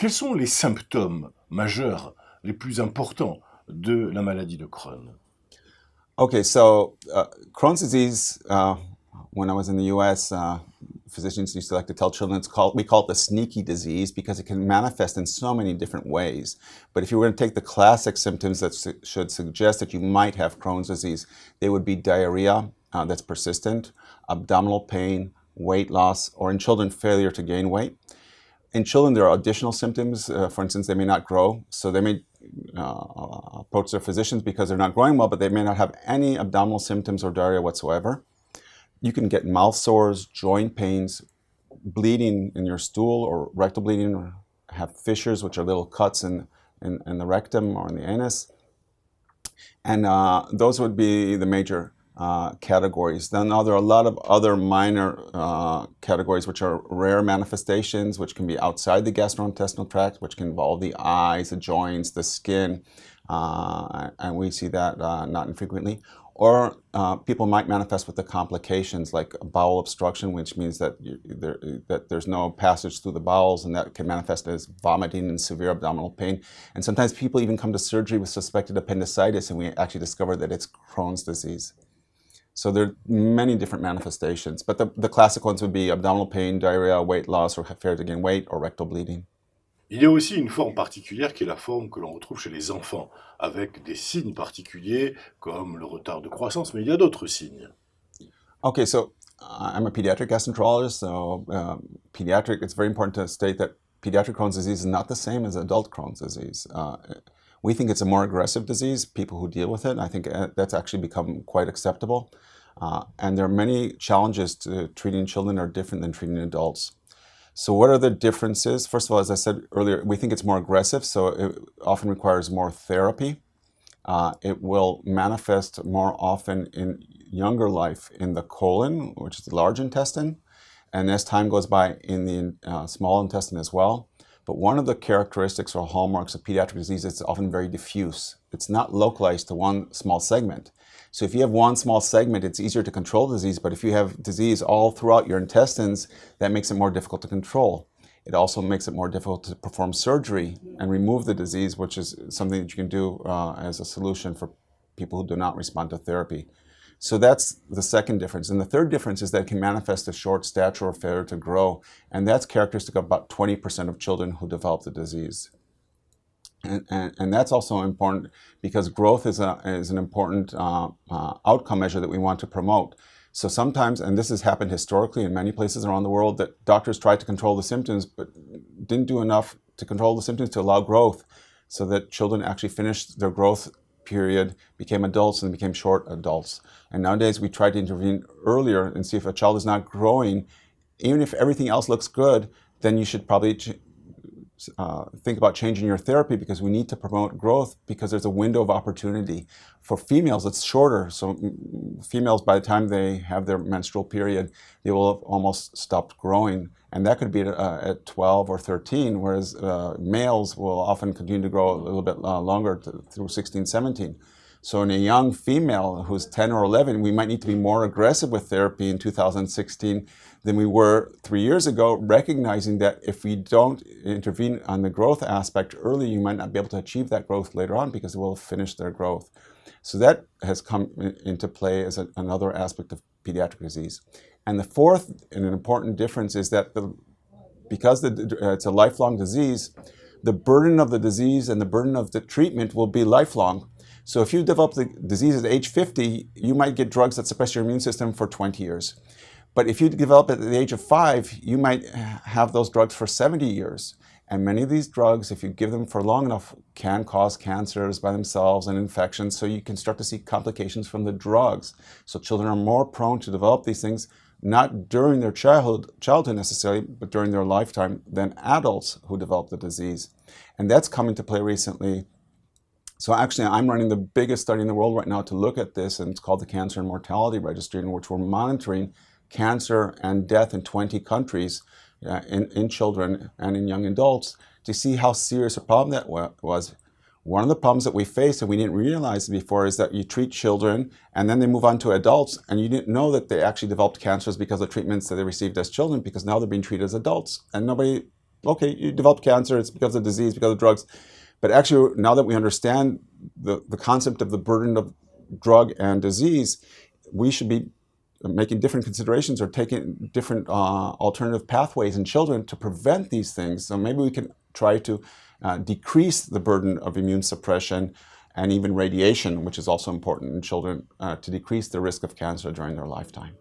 Quels sont les symptômes majeurs les plus importants de la maladie de Crohn? Okay, so Crohn's disease, when I was in the US, physicians used to like to tell children we call it the sneaky disease because it can manifest in so many different ways. But if you were to take the classic symptoms that should suggest that you might have Crohn's disease, they would be diarrhea that's persistent, abdominal pain, weight loss, or in children, failure to gain weight. In children, there are additional symptoms. For instance, they may not grow, so they may approach their physicians because they're not growing well, but they may not have any abdominal symptoms or diarrhea whatsoever. You can get mouth sores, joint pains, bleeding in your stool or rectal bleeding, or have fissures, which are little cuts in the rectum or in the anus. And those would be the major categories. Then there are a lot of other minor categories, which are rare manifestations, which can be outside the gastrointestinal tract, which can involve the eyes, the joints, the skin, and we see that not infrequently. Or people might manifest with the complications like bowel obstruction, which means that that there's no passage through the bowels, and that can manifest as vomiting and severe abdominal pain. And sometimes people even come to surgery with suspected appendicitis, and we actually discover that it's Crohn's disease. So there are many different manifestations, but the classic ones would be abdominal pain, diarrhea, weight loss, or failure to gain weight, or rectal bleeding. Il y a aussi une forme particulière qui est la forme que l'on retrouve chez les enfants, avec des signes particuliers comme le retard de croissance, mais il y a d'autres signes. Okay, so I'm a pediatric gastroenterologist, so pediatric, it's very important to state that pediatric Crohn's disease is not the same as adult Crohn's disease. We think it's a more aggressive disease, people who deal with it. I think that's actually become quite acceptable. And there are many challenges to treating children that are different than treating adults. So what are the differences? First of all, as I said earlier, we think it's more aggressive, so it often requires more therapy. It will manifest more often in younger life in the colon, which is the large intestine, and as time goes by in the small intestine as well. But one of the characteristics or hallmarks of pediatric disease is it's often very diffuse. It's not localized to one small segment. So if you have one small segment, it's easier to control the disease, but if you have disease all throughout your intestines, that makes it more difficult to control. It also makes it more difficult to perform surgery and remove the disease, which is something that you can do as a solution for people who do not respond to therapy. So that's the second difference. And the third difference is that it can manifest as short stature or failure to grow. And that's characteristic of about 20% of children who develop the disease. And that's also important because growth is an important outcome measure that we want to promote. So sometimes, and this has happened historically in many places around the world, that doctors tried to control the symptoms but didn't do enough to control the symptoms to allow growth, so that children actually finished their growth period, became adults, and became short adults. And nowadays we try to intervene earlier and see if a child is not growing. Even if everything else looks good, then you should probably think about changing your therapy, because we need to promote growth, because there's a window of opportunity. For females, it's shorter. So females, by the time they have their menstrual period, they will have almost stopped growing. And that could be at 12 or 13, whereas males will often continue to grow a little bit longer through 16, 17. So in a young female who's 10 or 11, we might need to be more aggressive with therapy in 2016 than we were 3 years ago, recognizing that if we don't intervene on the growth aspect early, you might not be able to achieve that growth later on because it will finish their growth. So that has come into play as another aspect of pediatric disease. And the fourth and an important difference is that because it's a lifelong disease, the burden of the disease and the burden of the treatment will be lifelong. So if you develop the disease at age 50, you might get drugs that suppress your immune system for 20 years. But if you develop it at the age of 5, you might have those drugs for 70 years. And many of these drugs, if you give them for long enough, can cause cancers by themselves and infections. So you can start to see complications from the drugs. So children are more prone to develop these things, not during their childhood necessarily, but during their lifetime, than adults who develop the disease. And that's come into play recently. So actually, I'm running the biggest study in the world right now to look at this, and it's called the Cancer and Mortality Registry, in which we're monitoring cancer and death in 20 countries in children and in young adults to see how serious a problem that was. One of the problems that we face, and we didn't realize before, is that you treat children and then they move on to adults, and you didn't know that they actually developed cancers because of treatments that they received as children, because now they're being treated as adults, and nobody okay, you develop cancer, it's because of disease, because of drugs. But actually, now that we understand the concept of the burden of drug and disease, we should be making different considerations or taking different alternative pathways in children to prevent these things. So maybe we can try to decrease the burden of immune suppression and even radiation, which is also important in children, to decrease the risk of cancer during their lifetime.